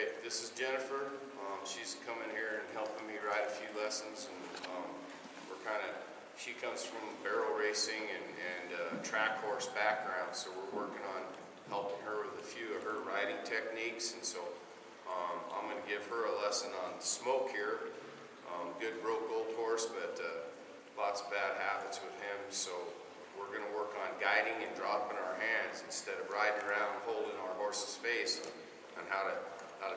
Okay, this is Jennifer. She's coming here and helping me ride a few lessons, and she comes from barrel racing and track horse background, so we're working on helping her with a few of her riding techniques, and so I'm going to give her a lesson on Smoke here. Good broke old horse, but lots of bad habits with him, so we're going to work on guiding and dropping our hands instead of riding around holding our horse's face, and how to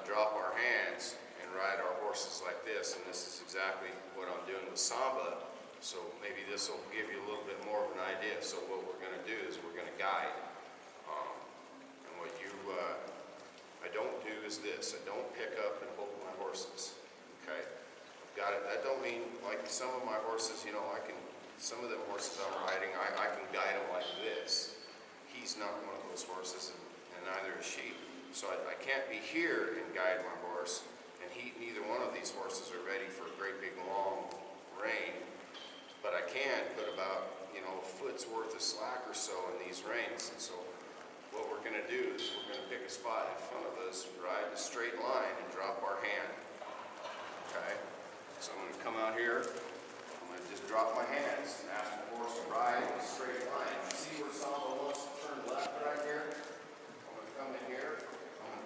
drop our hands and ride our horses like this. And this is exactly what I'm doing with Samba, so maybe this will give you a little bit more of an idea. So what we're going to do is we're going to guide, and what I don't do is this. I don't pick up and hold my horses. Okay, I've got it. That don't mean, like some of my horses, you know, some of them horses I'm riding, I can guide them like this. He's not one of those horses, and neither is she. So I can't be here and guide my horse, and neither one of these horses are ready for a great big long rein. But I can put about, a foot's worth of slack or so in these reins. And so what we're going to do is we're going to pick a spot in front of us, ride a straight line, and drop our hand. Okay? So I'm going to come out here. I'm going to just drop my hands and ask my horse to ride in a straight line. You see where Samba wants to turn left right here? I'm going to come in here.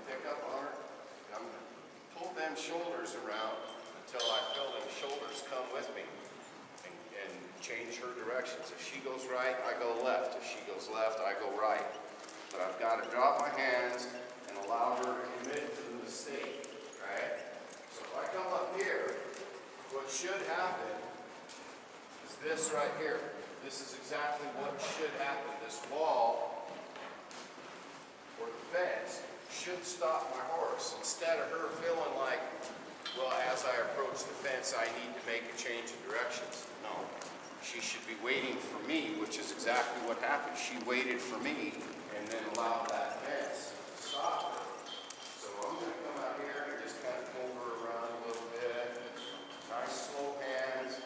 Pick up on her, and I'm going to pull them shoulders around until I feel them shoulders come with me, and change her directions. If she goes right, I go left. If she goes left, I go right. But I've got to drop my hands and allow her to commit to the mistake, right? So if I come up here, what should happen is this right here. This is exactly what should happen. This wall, or the fence, should stop my horse, instead of her feeling like, well, as I approach the fence, I need to make a change in directions. No, she should be waiting for me, which is exactly what happened. She waited for me and then allowed that fence to stop her. So I'm going to come out here and just kind of pull her around a little bit. Nice slow hands.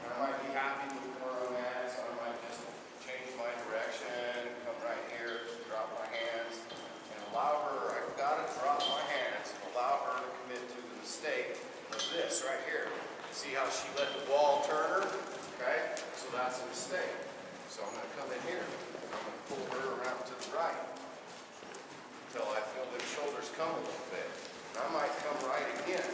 I might be happy with where I'm at, so I might just change my direction, come right here, drop my hands. Allow her, I've got to drop my hands and allow her to commit to the mistake of this right here. See how she let the ball turn her? Okay? So that's a mistake. So I'm going to come in here. I'm going to pull her around to the right until I feel the shoulders come a little bit. And I might come right again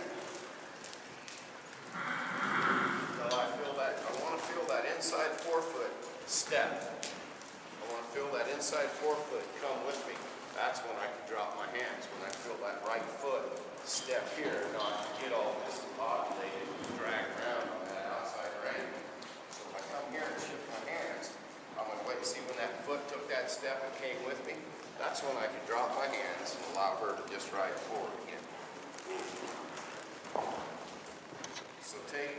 until I feel that. I want to feel that inside forefoot step. I want to feel that inside forefoot come with me. That's when I can drop my hands, when I feel that right foot step here, not get all discombobulated and drag around on that outside rein. So if I come here and shift my hands, I'm going to wait and see when that foot took that step and came with me. That's when I can drop my hands and allow her to just ride forward again. So take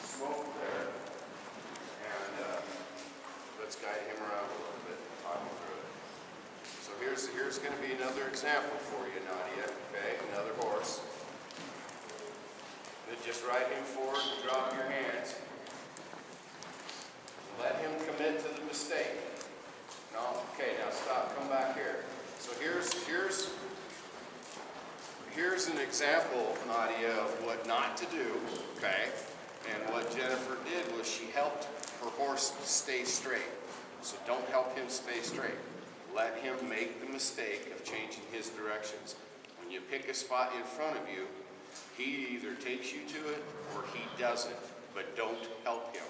Smoke there, and let's guide him around a little bit and talk him through it. So here's going to be another example for you, Nadia. Okay, another horse. And just ride him forward and drop your hands. Let him commit to the mistake. No, okay, now stop. Come back here. So here's an example, Nadia, of what not to do. Okay, and what Jennifer did was she helped her horse stay straight. So don't help him stay straight. Let him make the mistake of changing his directions. When you pick a spot in front of you, he either takes you to it or he doesn't, but don't help him.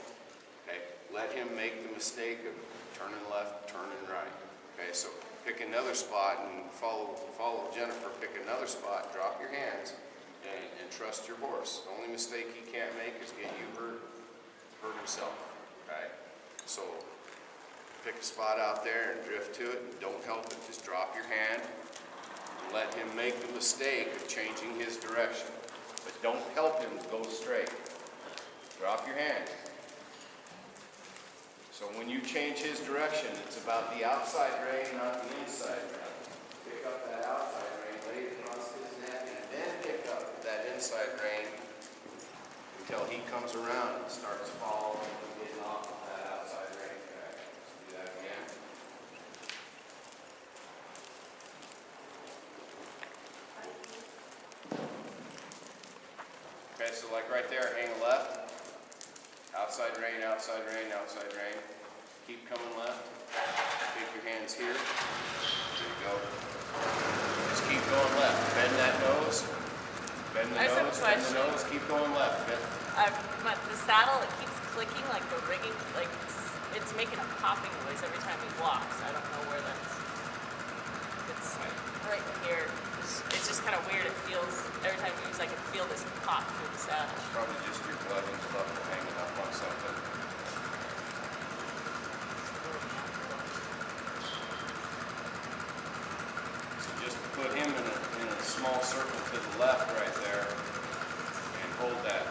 Okay? Let him make the mistake of turning left, turning right. Okay, so pick another spot and follow Jennifer, pick another spot, drop your hands, and trust your horse. The only mistake he can't make is get you hurt himself. Okay? So pick a spot out there and drift to it, and don't help it. Just drop your hand and let him make the mistake of changing his direction. But don't help him go straight. Drop your hand. So when you change his direction, it's about the outside rein, not the inside rein. Pick up that outside rein, lay it across his neck, and then pick up that inside rein until he comes around and starts following and getting off of that outside rein. Okay, let's do that again. Okay, so like right there, hang a left. Outside rein, outside rein, outside rein. Keep coming left. Keep your hands here. There you go. Just keep going left. Bend that nose. Bend the nose, bend the nose, keep going left. The saddle, it keeps clicking, like the rigging, like it's making a popping noise every time he walks. I don't know where that's. It's right here. It's just kind of weird. It feels, every time he moves, I can feel this pop through the saddle. It's probably just your glove and stuff hanging up on something. So just put him in a small circle to the left right there and hold that.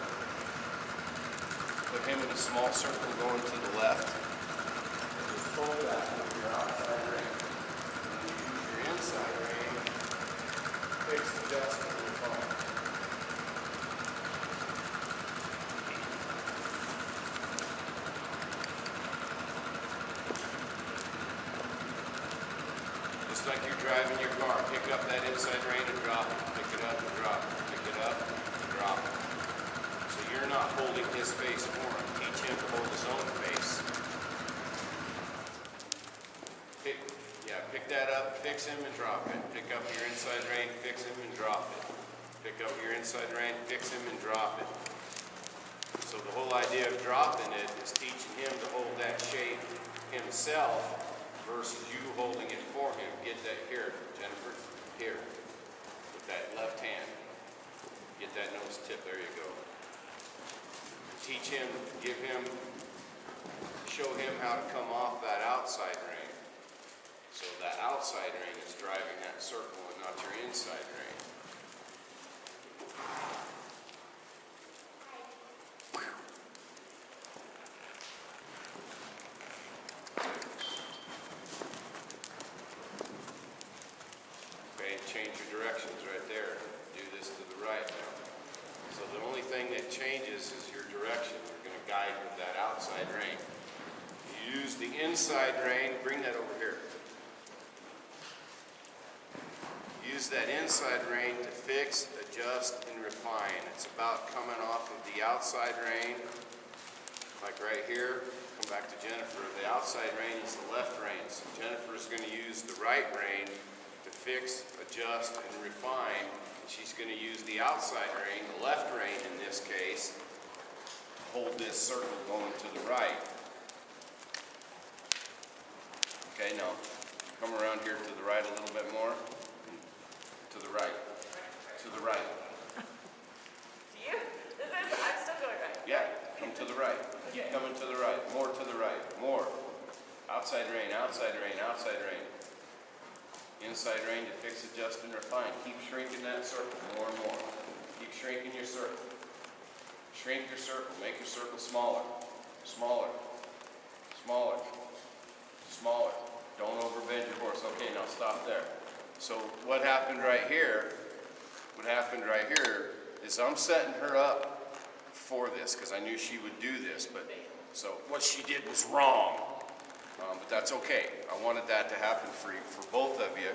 Put him in a small circle going to the left. Just hold that with your outside rein. And you use your inside rein, fix, adjust, and refine. Just like you're driving your car, pick up that inside rein and drop it. Pick it up and drop it. Pick it up and drop it. So you're not holding his face for him. Teach him to hold his own face. Pick that up, fix him and drop it. Pick up your inside rein, fix him and drop it. Pick up your inside rein, fix him and drop it. So the whole idea of dropping it is teaching him to hold that shape himself versus you holding it for him. Get that here, Jennifer, here, with that left hand. Get that nose tip, there you go. Teach him, show him how to come off that outside rein. So that outside rein is driving that circle and not your inside rein. Okay, change your directions right there. Do this to the right now. So the only thing that changes is your direction. You're going to guide with that outside rein. You use the inside rein, bring that over here. Use that inside rein to fix, adjust, and refine. It's about coming off of the outside rein, like right here. Come back to Jennifer. The outside rein is the left rein. So Jennifer's going to use the right rein to fix, adjust, and refine. She's going to use the outside rein, the left rein in this case, to hold this circle going to the right. Okay, now come around here to the right a little bit more. To the right. To the right. To you? I'm still going right. Yeah, come to the right. Keep coming to the right. More to the right. More. Outside rein, outside rein, outside rein. Inside rein to fix, adjust, and refine. Keep shrinking that circle more and more. Keep shrinking your circle. Shrink your circle. Make your circle smaller. Smaller. Smaller. Smaller. Don't overbend your horse. Okay, now stop there. So what happened right here is I'm setting her up for this because I knew she would do this, but so what she did was wrong. But that's okay. I wanted that to happen for both of you.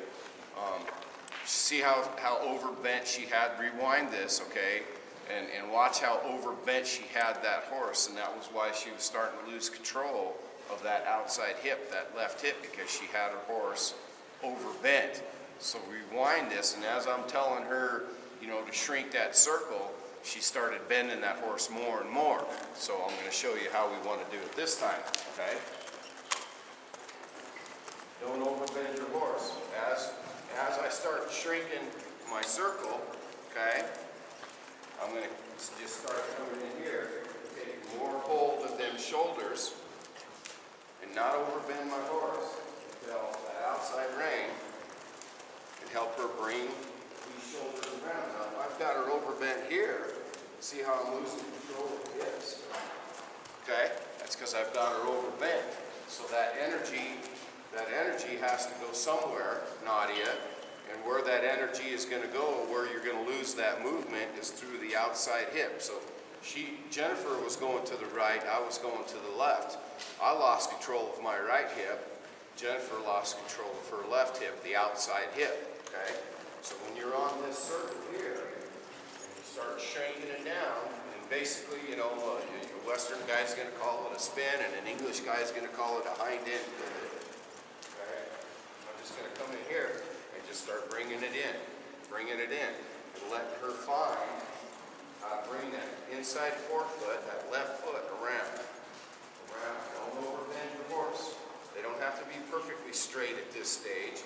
See how overbent she had, rewind this, okay? And watch how overbent she had that horse, and that was why she was starting to lose control of that outside hip, that left hip, because she had her horse overbent. So rewind this, and as I'm telling her, to shrink that circle, she started bending that horse more and more. So I'm going to show you how we want to do it this time, okay? Don't overbend your horse. As I start shrinking my circle, okay, I'm going to just start coming in here, take more hold of them shoulders, and not overbend my horse until that outside rein can help her bring these shoulders around. Now, if I've got her overbent here, see how I'm losing control of this? Okay, that's because I've got her overbent. So that energy has to go somewhere, Nadia, and where that energy is going to go, where you're going to lose that movement, is through the outside hip. So Jennifer was going to the right, I was going to the left. I lost control of my right hip. Jennifer lost control of her left hip, the outside hip, okay? So when you're on this circle here, and you start shrinking it down, basically, you know, a Western guy's going to call it a spin, and an English guy's going to call it a hind end pivot. Okay? I'm just going to come in here and just start bringing it in, and letting her find how to bring that inside forefoot, that left foot around. Don't overbend your horse. They don't have to be perfectly straight at this stage.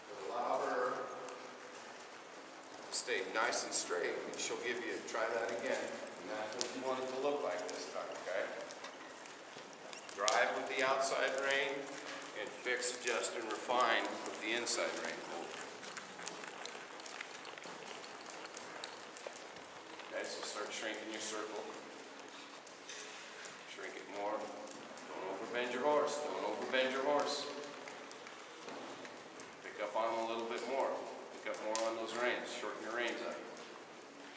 But allow her to stay nice and straight, and she'll give you, try that again. And that's what you want it to look like this time, okay? Drive with the outside rein, and fix, adjust, and refine with the inside rein. Okay, so start shrinking your circle. Shrink it more. Don't overbend your horse. Don't overbend your horse. Pick up on them a little bit more. Pick up more on those reins. Shorten your reins up.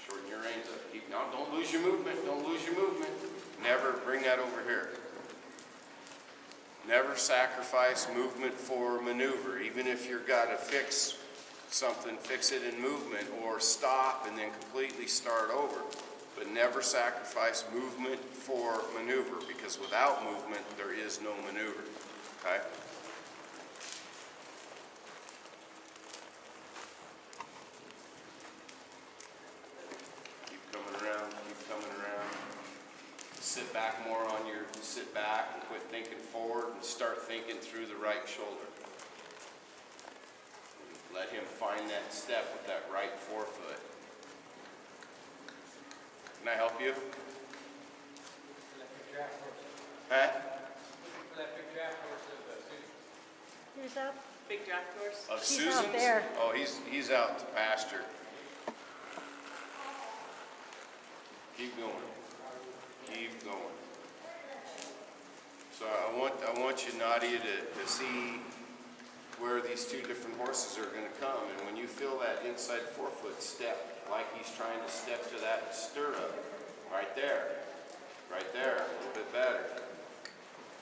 Shorten your reins up. Keep, now, don't lose your movement. Don't lose your movement. Never bring that over here. Never sacrifice movement for maneuver. Even if you've got to fix something, fix it in movement, or stop and then completely start over. But never sacrifice movement for maneuver, because without movement, there is no maneuver. Okay? Keep coming around, keep coming around. Sit back more on your, sit back and quit thinking forward and start thinking through the right shoulder. Let him find that step with that right forefoot. Can I help you? Huh? Who's that? Big draft horse. Of He's Susan's? out there. Oh, he's out to pasture. Keep going. Keep going. So I want you, Nadia, to see where these two different horses are going to come, and when you feel that inside forefoot step, like he's trying to step to that stirrup, right there, a little bit better.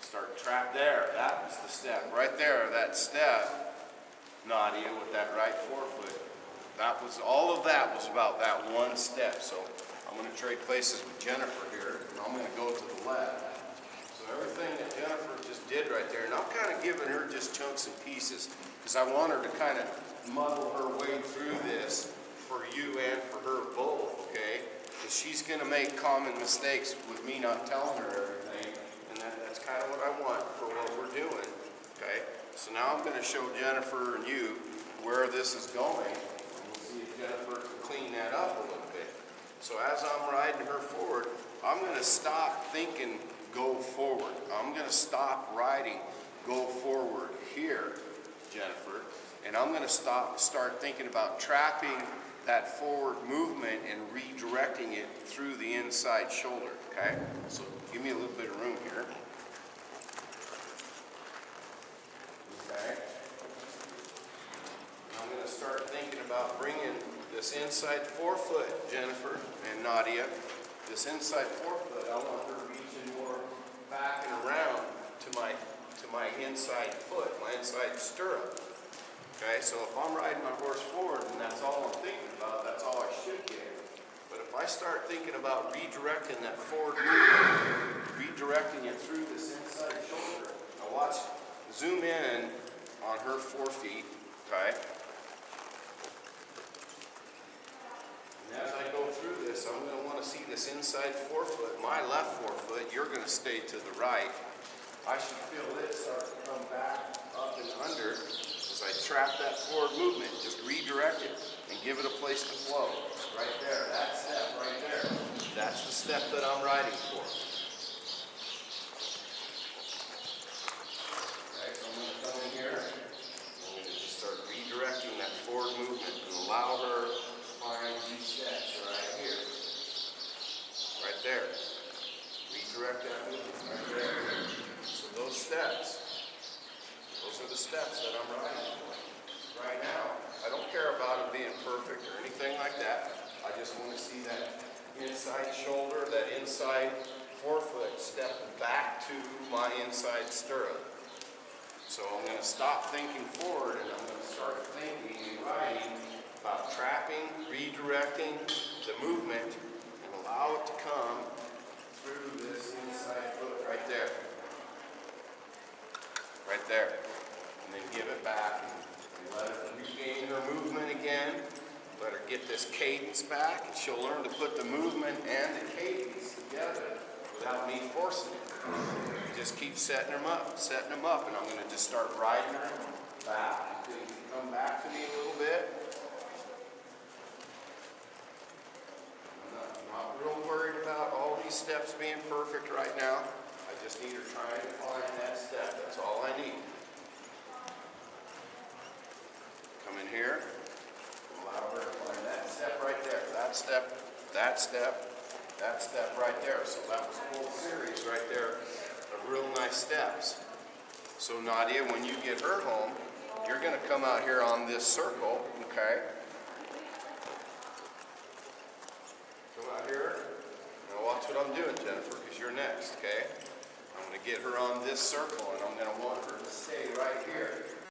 Start trap there. That was the step right there. That step, Nadia, with that right forefoot. That was all of that was about that one step. So I'm going to trade places with Jennifer here, and I'm going to go to the left. So everything that Jennifer just did right there, and I'm kind of giving her just chunks and pieces because I want her to kind of muddle her way through this for you and for her both, okay? Because she's going to make common mistakes with me not telling her everything, and that's kind of what I want for what we're doing, okay? So now I'm going to show Jennifer and you where this is going, and we'll see if Jennifer can clean that up a little bit. So as I'm riding her forward, I'm going to stop thinking go forward. I'm going to stop riding go forward here, Jennifer, and I'm going to start thinking about trapping that forward movement and redirecting it through the inside shoulder, okay? So give me a little bit of room here. Okay. I'm going to start thinking about bringing this inside forefoot, Jennifer and Nadia, this inside forefoot, I want her reaching more back and around to my inside foot, my inside stirrup. Okay, so if I'm riding my horse forward and that's all I'm thinking about, that's all I should get. But if I start thinking about redirecting that forward movement, redirecting it through this inside shoulder, now watch, zoom in on her forefeet, okay? And as I go through this, I'm going to want to see this inside forefoot, my left forefoot, you're going to stay to the right. I should feel it start to come back up and under as I trap that forward movement. Just redirect it and give it a place to flow. Right there, that step right there. That's the step that I'm riding for. Okay, so I'm going to come in here and I'm going to just start redirecting that forward movement and allow her to find these steps right here. Right there. Redirect that movement right there. So those steps, those are the steps that I'm riding for. Right now, I don't care about them being perfect or anything like that. I just want to see that inside shoulder, that inside forefoot step back to my inside stirrup. So I'm going to stop thinking forward and I'm going to start thinking and riding about trapping, redirecting the movement, and allow it to come through this inside foot right there. Right there. And then give it back and let her regain her movement again. Let her get this cadence back, and she'll learn to put the movement and the cadence together without me forcing it. Just keep setting them up, and I'm going to just start riding her back until you come back to me a little bit. I'm not real worried about all these steps being perfect right now. I just need her trying to find that step. That's all I need. Come in here. Allow her to find that step right there. That step, that step, that step right there. So that was a whole series right there of real nice steps. So Nadia, when you get her home, you're going to come out here on this circle, okay? Come out here. Now watch what I'm doing, Jennifer, because you're next, okay? I'm going to get her on this circle, and I'm going to want her to stay right here.